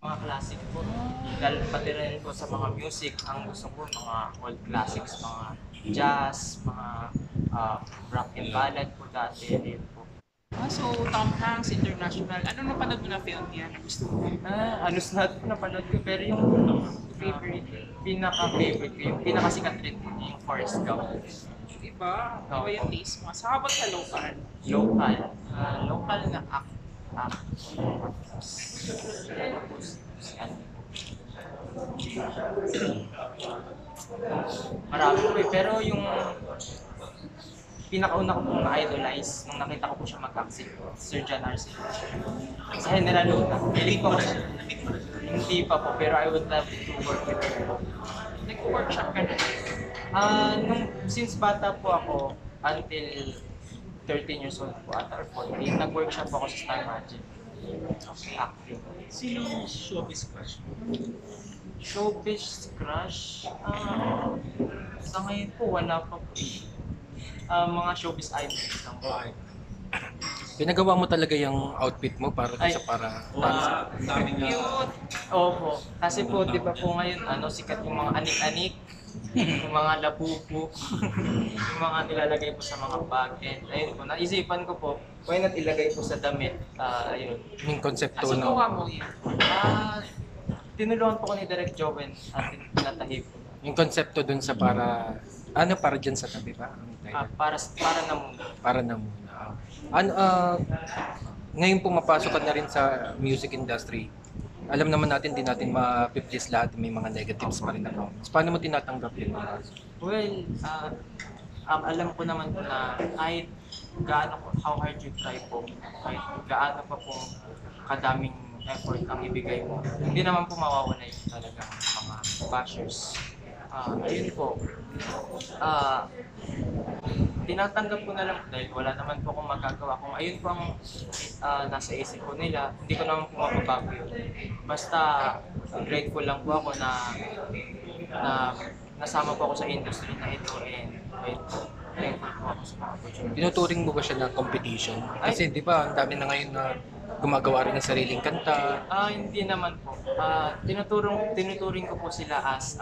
Mga classic po. Dahil pati rin po sa mga music, ang gusto ko mga old classics, mga jazz, mga ah, rock and ballad po dati rin po. So Tom Hanks, international. Ano napanood mo na film niya na gusto mo? Halos lahat po napanood ko pero yung Favorite? pinaka-favorite ko, yung pinakasikat rin po yung Forrest Gump. Iba yung taste mo. Sa habang sa local. Local, local na act. Marami po eh, pero yung pinakauna ko pong na-idolize nung nakita ko po siya mag-act si Sir John Arce. Sa General Luna. Piling ko siya. Hindi pa po, pero I would love to work with him po. Nag-workshop ka na. Since bata po ako, until 13 years old po ata or 14, nag-workshop po ako sa Star Magic. Acting. Sino yung showbiz crush mo? Showbiz crush? Sa ngayon po, wala pa po. Mga showbiz idols lang po. Pinagawa mo talaga yung outfit mo para Ay. sa para Wow, ang daming Cute. Opo. Kasi po, di ba po ngayon, sikat yung mga anik-anik, yung mga labubu, yung mga nilalagay po sa mga bag. And ayun po, naisipan ko po, why not ilagay po sa damit? Ayun. yung konsepto So no. gawa mo yun. Tinulungan po ko ni Direk Joven at tinatahip. Yung konsepto dun sa para diyan sa tabi ba? Ang title? Para na muna. Para na muna. Ngayon pumapasok ka na rin sa music industry. Alam naman natin, di natin ma-please lahat, may mga negatives pa rin na comments. Paano mo tinatanggap yun? Well, alam ko naman po na kahit how hard you try po, kahit gaano pa po kadaming effort ang ibigay mo, hindi naman po mawawala yung talagang mga bashers. Ayun po, tinatanggap ko na lang dahil wala naman po akong magagawa. Kung ayun po ang nasa isip ko nila, hindi ko naman po mababago yun. Basta grateful lang po ako na nasama po ako sa industry na ito and ayun po, thankful po ako sa mga opportunity. Tinuturing mo ba siya na competition? Kasi di ba, ang dami na ngayon na gumagawa rin ng sariling kanta. Hindi naman po. Tinuturing ko po sila as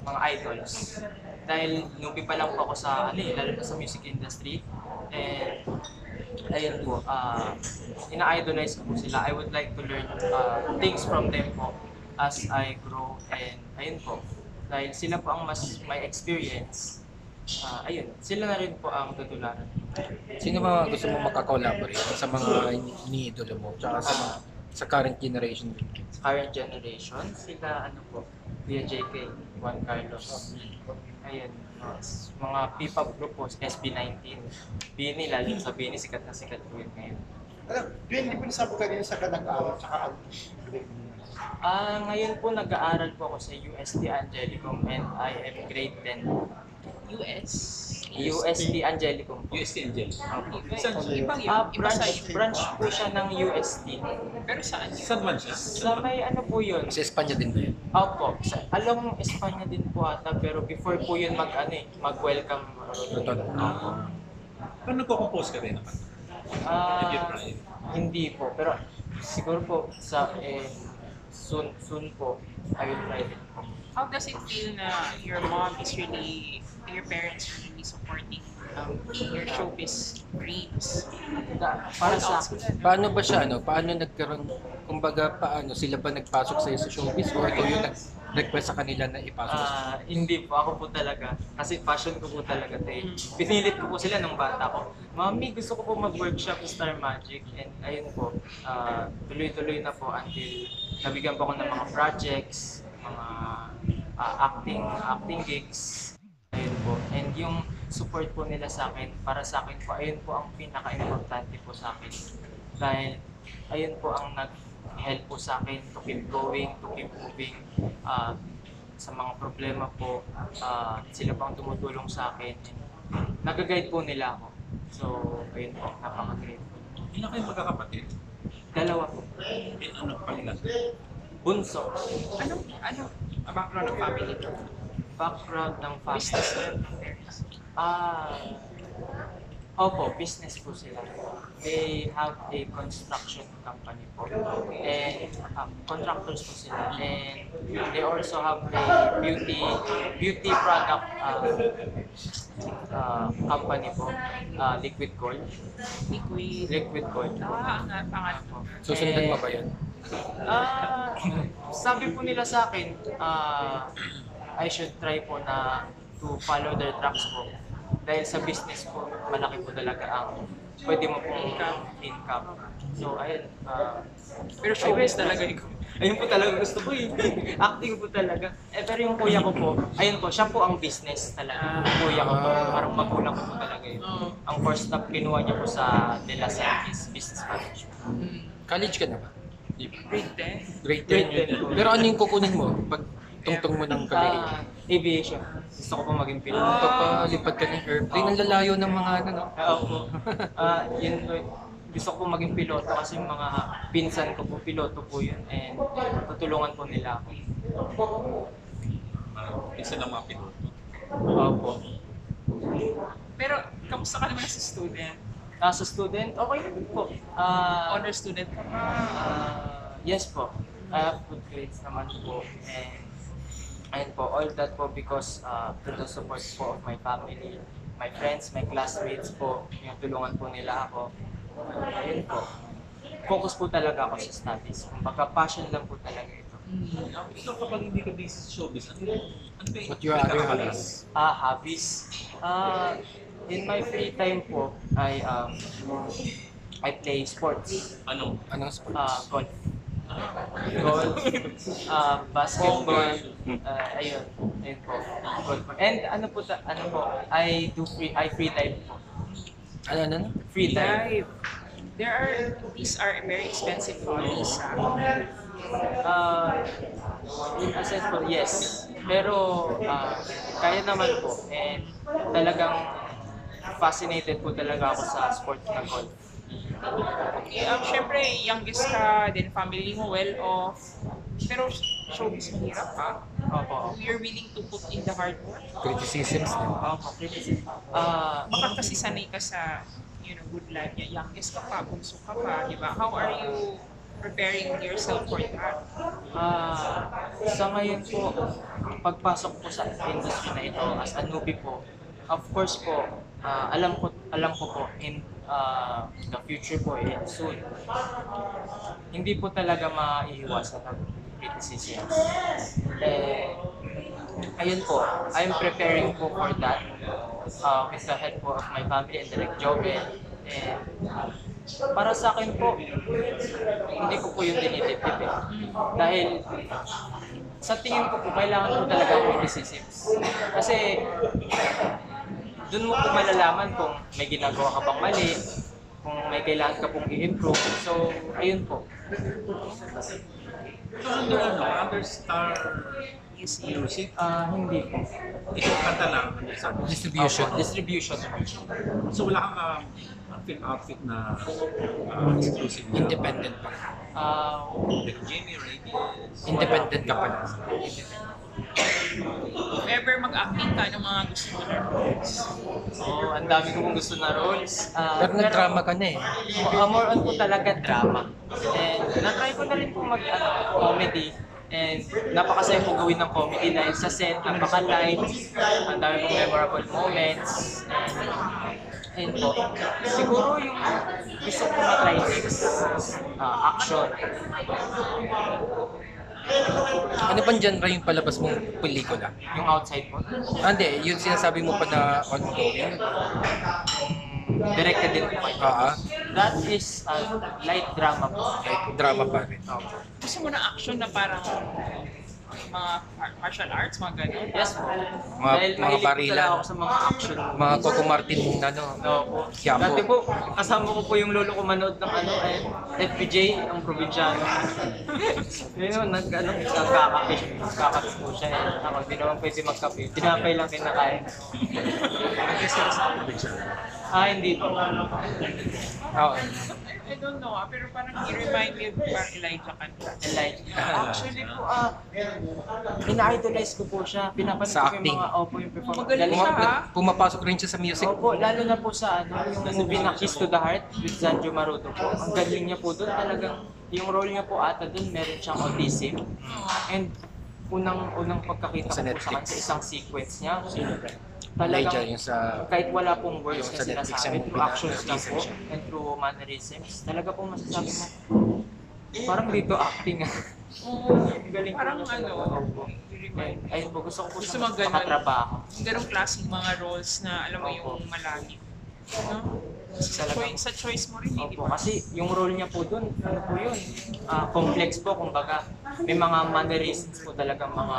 mga idols. Dahil nubi pa lang po ako sa lalo na sa music industry. And ayun po, ina-idolize ko po sila. I would like to learn things from them po as I grow. And ayun po, dahil sila po ang mas may experience, ayun, sila na rin po ang tutularan. Sino ba gusto mo makakolaborate sa mga iniidolo mo? Tsaka sa current generation din? Current generation, sila po, Kuya JK, Juan Carlos. Ayun, mga P-pop group po, SB19. Bini, lalo sa Bini, sikat na sikat po yun ngayon. Alam, hindi po nasabi kanina sa kanag-aaral tsaka ano. Ngayon po nag-aaral po ako sa UST Angelicum and I am grade 10. US. UST Angelicum po. UST Angel. Saan ibang yun? Iba sa Branch po siya ng UST. Pero saan yun? Saan man siya? Sa may po yun? Sa Espanya din ba yun? Opo, alam Espanya din po ata pero before po yun mag-welcome. Totoo. Paano nagko-compose ka rin naman? Have you tried? Hindi po, pero siguro po soon po I will try it po. How does it feel na your mom is really, your parents are really supporting your showbiz dreams? Para sa akin, Paano ba siya, paano nagkaroon, kumbaga, paano, sila ba nagpasok sa'yo sa showbiz o ikaw yung nag-request sa kanila na ipasok sa hindi po, ako po talaga. Kasi passion ko po talaga ito eh. Pinilit ko po sila nung bata ko. Mami, gusto ko po mag-workshop sa Star Magic. And ayun po, tuloy-tuloy na po until nabigyan po ako ng mga projects, mga acting gigs. Ayun po. And yung support po nila sa akin, para sa akin po, ayun po ang pinaka-importante po sa akin. Dahil ayun po ang nag-help po sa akin to keep going, to keep moving. Sa mga problema po, sila po ang tumutulong sa akin. Nag-guide po nila ako. So, ayun po, napaka-grateful. Ilan kayo magkakapatid? Dalawa po. Ano palilan? Bunso. Ano ang background ng family ko? Background ng Business family. ng parents. Opo, business po sila. They have a construction company po. And contractors po sila. And they also have a beauty product company po. Liquid Gold. Liquid. Liquid Gold. Ang pangalan po. Susundan mo ba yun? Sabi po nila sa akin, I should try po na to follow their tracks po. Dahil sa business po, malaki po talaga ang pwede mo pong income. So, ayun. Pero showbiz talaga ikaw. Ayun po talaga gusto ko eh. Acting po talaga. Pero yung kuya ko po, ayun po, siya po ang business talaga. Yung kuya ko po, parang magulang ko po talaga yun. Ang first stop kinuha niya po sa De La Salle is business management. College ka na ba? Grade 10. Grade Grade 10. 10. Pero ano yung kukunin mo pag tungtong mo ng college? Aviation. Gusto ko po maging pilot. Papalipad ka ng airplane, ang lalayo ng mga ano, no? Opo. Yun po. Gusto ko maging piloto kasi yung mga pinsan ko po, piloto po yun. And tutulungan po nila ako. Isa ng mga piloto. Opo. Pero, kamusta ka naman as a student? As a student, okay naman po. Honor student ka ba? Yes po. I have good grades naman po. And po, all that po because to the support po of my family, my friends, my classmates po, yung tulungan po nila ako. Ayun po. Focus po talaga ako sa studies. Kumbaga passion lang po talaga ito. Ikaw kapag hindi ka busy sa showbiz, ano ba What your other hobbies? Hobbies. In my free time po, I play sports. Ano? Anong sports? Golf. Golf, basketball, ayun po. Golf. And ano po, I free dive po. Ano? Free dive. Live. These are very expensive hobbies. In a sense po, yes. Pero kaya naman po. And talagang fascinated po talaga ako sa sport na golf. Okay, syempre, youngest ka, then family mo well-off. Pero showbiz mahirap pa. Opo. You're willing to put in the hard work. Criticisms din. Opo. Baka kasi sanay ka sa good life niya. Youngest ka pa, bunso ka pa, di ba? How are you preparing yourself for that? Sa ngayon po, pagpasok po sa industry na ito as a newbie po, of course po, alam ko po in the future po soon, hindi po talaga maiiwasan ng criticisms. Ayun po, I'm preparing po for that with the help po of my family and Direk Jovel. And para sa akin po, hindi ko po yung dinidipip eh. Dahil sa tingin ko po, kailangan po talaga ang criticisms. Kasi doon mo po malalaman kung may ginagawa ka bang mali, kung may kailangan ka pong i-improve. So, ayun po. Ito under Star Music? Hindi po. Ikaw kanta lang. Distribution. Distribution. So wala kang film outfit na exclusive. Independent pa. Like Jamie Radius. Independent ka pala. If ever mag-acting ka, ng mga gusto mo na roles? Ang dami ko pong gusto na roles. Pero nag-drama ka na eh. More on po talaga drama. And na-try ko na rin po comedy. And napakasaya po gawin ng comedy dahil sa set, napaka-light, ang dami pong memorable moments. And po, siguro yung gusto ko na-try next, action. Ano bang genre yung palabas mong pelikula? Yung outside po. Hindi, yung sinasabi mo pa na ongoing. Directed din po kayo. That is light drama po. Like drama pa rin. Gusto mo na action na parang mga martial arts, mga ganun? Yes po. Mga Dahil mahilig po barilan. talaga ako sa mga action. Mga Coco Martin ano. Opo. Quiapo. Dati po, kasama ko po yung lolo ko manood ng FPJ, ang probinsyano. Yun naman, nagkakape po siya. Ako, hindi naman pwede magkape. Tinapay lang kinakain. Nag-guest ka sa probinsya. Hindi po. Oo. don't know, pero parang i-remind me of parang Elijah Kanta. Actually po, ina-idolize ko po siya. Pinapanood Sa ko yung acting. mga, yung performance. Magaling siya, ha? Pumapasok rin siya sa music. Opo, lalo na po sa yung movie na Kiss to the Heart with Zanjo Maruto po. Ang galing niya po doon, talagang yung role niya po ata doon, meron siyang autism. And unang pagkakita Sa ko po sa Netflix. kanya, sa isang sequence niya, Elijah, talagang yung sa... kahit wala pong words yung na sa Netflix sinasabi, yung through actions lang autism po, siya. and through mannerisms, talaga po masasabi mo, parang dito acting ah. Oo. Ang galing po Parang niya talaga. Opo. i-remind me. Ayun po, gusto ko po Gusto siya mo ganun? makatrabaho. Yung ganong klaseng mga roles na alam mo Opo. yung malalim. No? Talagang- Sa choice mo rin, di Opo, ba? kasi yung role niya po doon, ano po yun, complex po, kumbaga, may mga mannerisms po talaga mga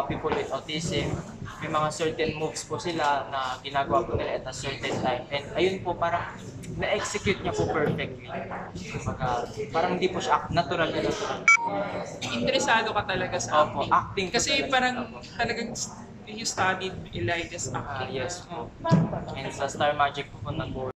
people with autism, may mga certain moves po sila na ginagawa po nila at a certain time. And ayun po, parang na-execute niya po perfectly. Kumbaga, parang hindi po siya natural na natural. Interesado ka talaga sa Opo, acting. acting po Kasi talaga. parang Opo. talagang you studied Elijah's acting. Yes Oh. po. And sa Star Magic po, nag